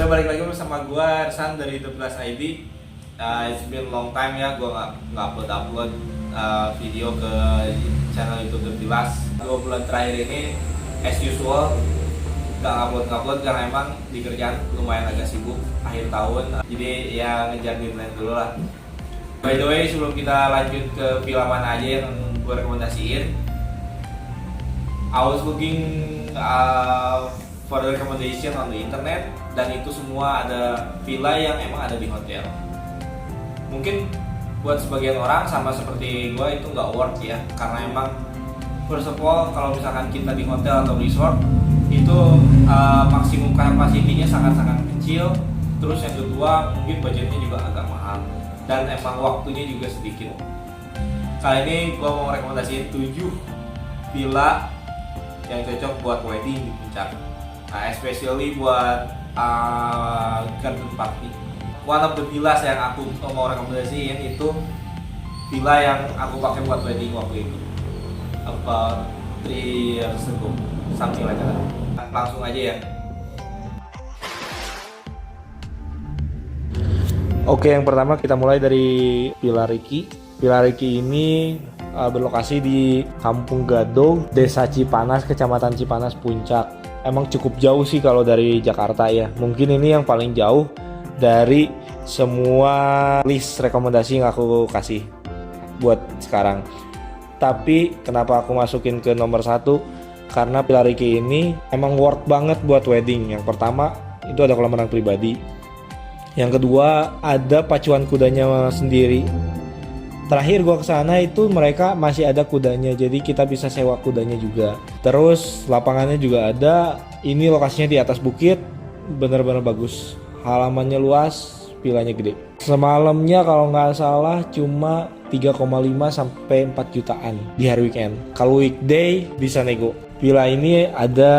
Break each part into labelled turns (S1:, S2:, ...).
S1: balik lagi bersama gue Ersan dari The Plus ID. It's been long time ya, gue nggak upload video ke channel YouTube The Plus. 2 bulan terakhir ini, as usual, nggak upload karena emang di kerjaan lumayan agak sibuk akhir tahun. Jadi ya ngejar deadline dulu lah. By the way, sebelum kita lanjut ke film mana aja yang gue rekomendasiin, I was looking for the recommendation on the internet, dan itu semua ada villa yang emang ada di hotel. Mungkin buat sebagian orang sama seperti gue itu nggak worth ya, karena emang first of all kalau misalkan kita di hotel atau resort itu maksimum kapasitinya sangat-sangat kecil. Terus yang kedua mungkin budgetnya juga agak mahal dan emang waktunya juga sedikit. Kali ini gue mau rekomendasiin 7 villa yang cocok buat wedding di Puncak. Especially buat garden party. One of the villas yang aku mau rekomendasiin itu villa yang aku pakai buat wedding waktu itu. About 3 years ago, something like that. Langsung aja ya. Oke, yang pertama kita mulai dari Villa Ricky. Villa Ricky ini berlokasi di Kampung Gadog, Desa Cipanas, Kecamatan Cipanas, Puncak. Emang cukup jauh sih kalau dari Jakarta ya. Mungkin ini yang paling jauh dari semua list rekomendasi yang aku kasih buat sekarang. Tapi kenapa aku masukin ke nomor 1? Karena Villa Ricky ini emang worth banget buat wedding. Yang pertama itu ada kolam renang pribadi. Yang kedua ada pacuan kudanya sendiri. Terakhir gua kesana itu mereka masih ada kudanya, jadi kita bisa sewa kudanya juga. Terus lapangannya juga ada. Ini lokasinya di atas bukit, bener-bener bagus. Halamannya luas, villanya gede. Semalamnya kalau nggak salah cuma 3,5 sampai 4 jutaan di hari weekend. Kalau weekday bisa nego. Villa ini ada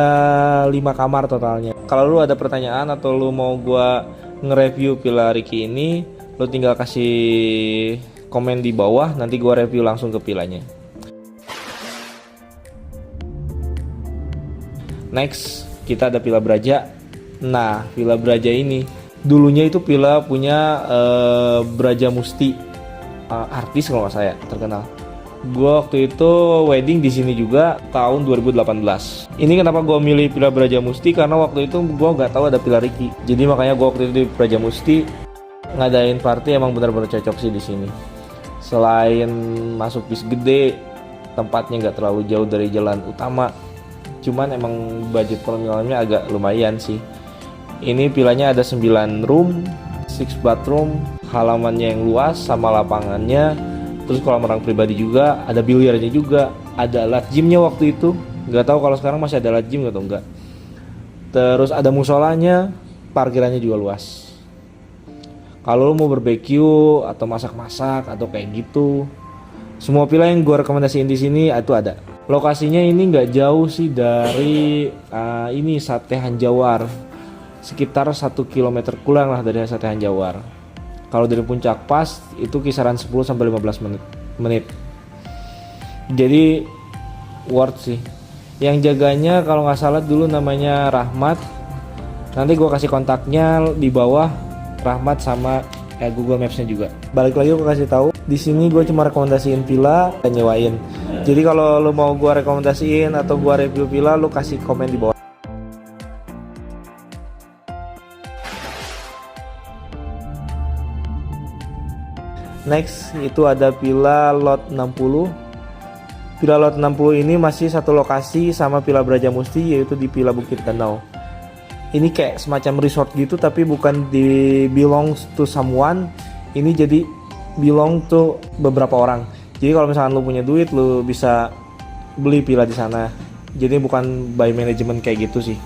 S1: 5 kamar totalnya. Kalau lu ada pertanyaan atau lu mau gua nge-review Villa Ricky ini, lu tinggal kasih komen di bawah, nanti gue review langsung ke villanya. Next, kita ada Villa Braja. Nah, Villa Braja ini dulunya itu villa punya Braja Musti, artis kalau nggak saya terkenal. Gue waktu itu wedding di sini juga tahun 2018. Ini kenapa gue milih Villa Braja Musti, karena waktu itu gue nggak tahu ada Villa Ricky. Jadi makanya gue waktu itu di Braja Musti ngadain party, emang benar-benar cocok sih di sini. Selain masuk bis gede, tempatnya nggak terlalu jauh dari jalan utama. Cuman emang budget per malamnya agak lumayan sih. Ini villanya ada 9 room, 6 bathroom, halamannya yang luas sama lapangannya. Terus kolam renang pribadi juga, ada biliarnya juga, ada alat gymnya waktu itu. Nggak tahu kalau sekarang masih ada alat gym atau enggak. Terus ada musolanya, parkirannya juga luas. Kalau lo mau barbecue atau masak-masak atau kayak gitu, semua villa yang gue rekomendasiin di sini itu ada. Lokasinya ini nggak jauh sih dari ini Sate Hanjawar, sekitar 1 km kurang lah dari Sate Hanjawar. Kalau dari Puncak Pas itu kisaran 10 sampai 15 menit. Jadi worth sih. Yang jaganya kalau nggak salah dulu namanya Rahmat. Nanti gue kasih kontaknya di bawah. Rahmat sama Google Maps-nya juga. Balik lagi gue kasih tahu, di sini gue cuma rekomendasiin villa dan nyewain. Jadi kalau lo mau gue rekomendasiin atau gue review villa, lo kasih komen di bawah. Next itu ada Villa Lot 60. Villa Lot 60 ini masih satu lokasi sama Villa Braja Musti, yaitu di Villa Bukit Danau. Ini kayak semacam resort gitu, tapi bukan di belongs to someone. Ini jadi belong to beberapa orang. Jadi kalau misalkan lu punya duit, lu bisa beli villa di sana. Jadi bukan by management kayak gitu sih.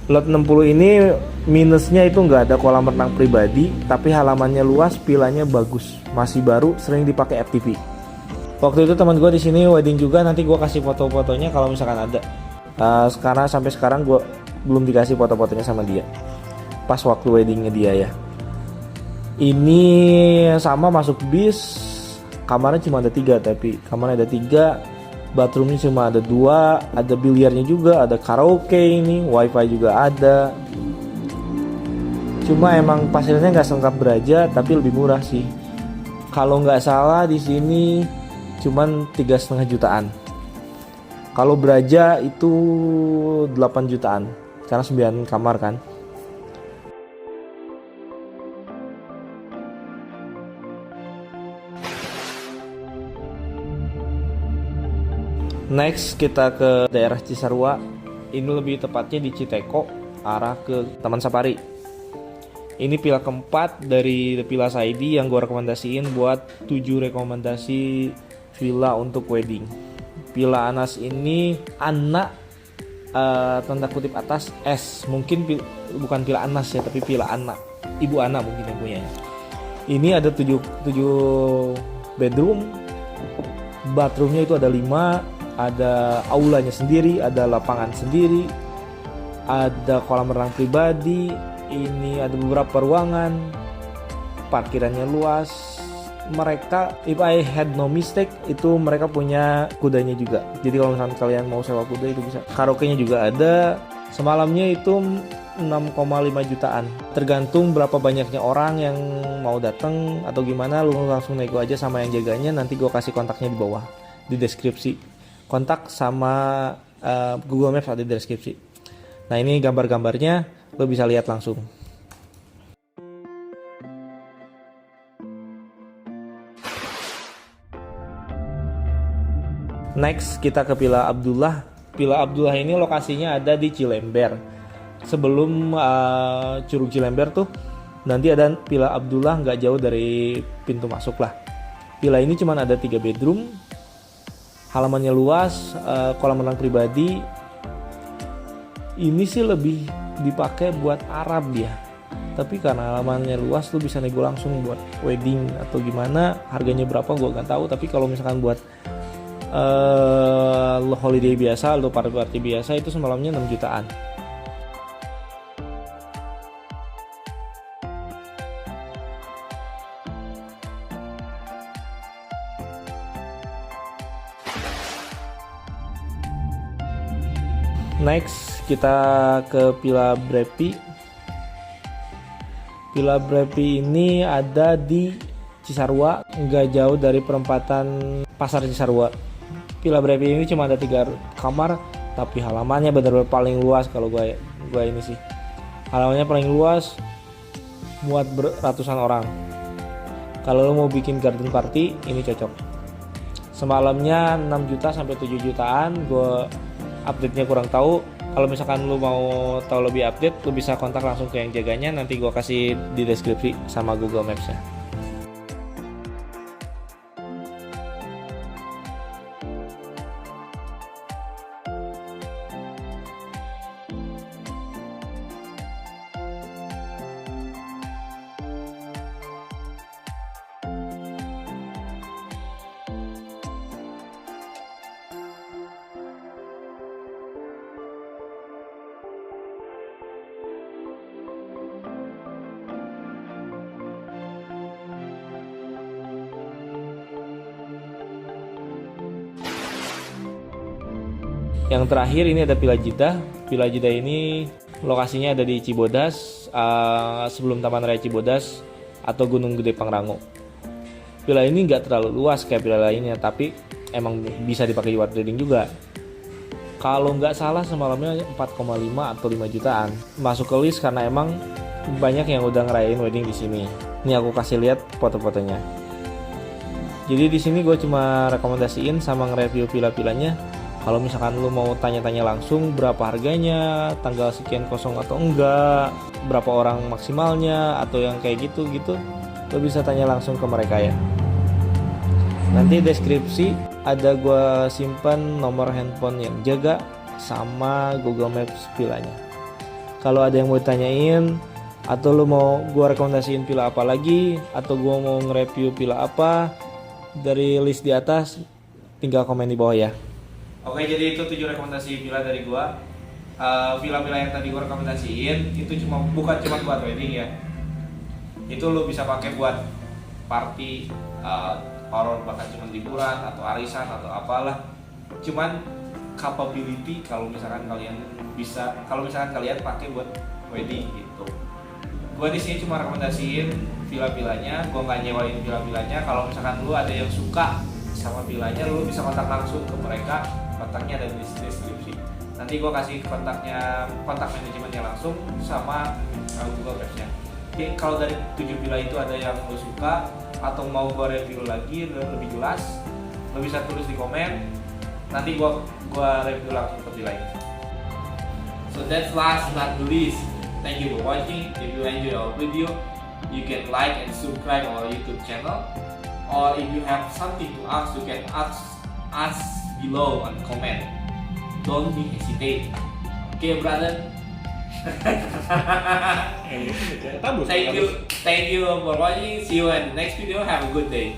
S1: Lot 60 ini minusnya itu nggak ada kolam renang pribadi, tapi halamannya luas, villanya bagus, masih baru, sering dipakai FTV. Waktu itu teman gue di sini wedding juga, nanti gue kasih foto-fotonya kalau misalkan ada. Karena sampai sekarang gue belum dikasih foto-fotonya sama dia pas waktu weddingnya dia ya. Ini sama masuk bis, kamarnya cuma ada 3, tapi kamarnya ada 3, bathroomnya cuma ada 2, ada biliarnya juga, ada karaoke ini, wifi juga ada. Cuma emang fasilitasnya nggak selengkap Braja, tapi lebih murah sih. Kalau nggak salah di sini cuman 3,5 jutaan. Kalau Braja itu 8 jutaan karena 9 kamar kan. Next kita ke daerah Cisarua. Ini lebih tepatnya di Citeko, arah ke Taman Safari. Ini villa keempat dari The Villa Saidi yang gue rekomendasiin buat 7 rekomendasi villa untuk wedding. Villa Anas ini anak tanda kutip atas S. Mungkin bukan Villa Anas ya, tapi Villa anak. Ibu anak mungkin yang punya. Ini ada 7 bedroom. Bathroomnya itu ada 5. Ada aulanya sendiri, ada lapangan sendiri, ada kolam renang pribadi. Ini ada beberapa ruangan, parkirannya luas. Mereka, if I had no mistake, itu mereka punya kudanya juga. Jadi kalau misalnya kalian mau sewa kuda itu bisa. Karaoke-nya juga ada. Semalamnya itu 6,5 jutaan. Tergantung berapa banyaknya orang yang mau datang atau gimana, lu langsung nego aja sama yang jaganya. Nanti gue kasih kontaknya di bawah di deskripsi. Kontak sama Google Maps ada di deskripsi. Nah ini gambar-gambarnya, lo bisa lihat langsung. Next kita ke Villa Abdullah. Villa Abdullah ini lokasinya ada di Cilember. Sebelum Curug Cilember tuh, nanti ada Villa Abdullah nggak jauh dari pintu masuk lah. Villa ini cuma ada 3 bedroom. Halamannya luas, kolam renang pribadi. Ini sih lebih dipakai buat Arab ya. Tapi karena halamannya luas, lu bisa nego langsung buat wedding atau gimana. Harganya berapa gue gak tahu. Tapi kalau misalkan buat holiday biasa atau party biasa itu semalamnya 6 jutaan. Next kita ke Villa Brepi. Villa Brepi ini ada di Cisarua, nggak jauh dari perempatan Pasar Cisarua. Villa Brepi ini cuma ada 3 kamar, tapi halamannya benar-benar paling luas. Kalau gue ini sih halamannya paling luas, muat ratusan orang. Kalau lo mau bikin garden party, ini cocok. Semalamnya 6 juta sampai 7 jutaan. Gue update-nya kurang tahu. Kalau misalkan lu mau tahu lebih update, lu bisa kontak langsung ke yang jaganya. Nanti gue kasih di deskripsi sama Google Maps-nya. Yang terakhir ini ada Villa Jeddah. Villa Jeddah ini lokasinya ada di Cibodas, sebelum Taman Raya Cibodas atau Gunung Gede Pangrango. Villa ini nggak terlalu luas kayak villa lainnya, tapi emang bisa dipakai buat wedding juga. Kalau nggak salah semalamnya 4,5 atau 5 jutaan. Masuk ke list karena emang banyak yang udah ngerayain wedding di sini. Ini aku kasih lihat foto-fotonya. Jadi di sini gue cuma rekomendasiin sama nge-review villa-villanya. Kalau misalkan lu mau tanya-tanya langsung berapa harganya, tanggal sekian kosong atau enggak, berapa orang maksimalnya atau yang kayak gitu, lu bisa tanya langsung ke mereka ya. Nanti deskripsi ada gue simpan nomor handphone yang jaga sama Google Maps villanya. Kalau ada yang mau ditanyain atau lu mau gue rekomendasiin villa apa lagi, atau gue mau nge-review villa apa dari list di atas, tinggal komen di bawah ya. Oke, jadi itu 7 rekomendasi villa dari gua. Villa-villa yang tadi gua rekomendasiin itu bukan cuma buat wedding ya. Itu lo bisa pakai buat party, horror, bahkan cuma liburan atau arisan atau apalah. Cuman capability kalau misalkan kalian pakai buat wedding gitu. Gue di sini cuma rekomendasiin villa-villanya, gue nggak nyewain villa-villanya. Kalau misalkan lu ada yang suka sama villanya, lu bisa kontak langsung ke mereka. Kontaknya ada di deskripsi. Nanti gue kasih kontak manajemennya langsung sama Google Maps-nya. Oke, kalau dari 7 villa itu ada yang lu suka atau mau gue review lagi lebih jelas, lu bisa tulis di komen. Nanti gue review langsung ke villa ini. So that's last but not least. Thank you for watching. If you enjoy our video, you can like and subscribe our YouTube channel. Or if you have something to ask, you can ask us below on comment. Don't be hesitate. Okay, brother. Thank you for watching. See you in the next video. Have a good day.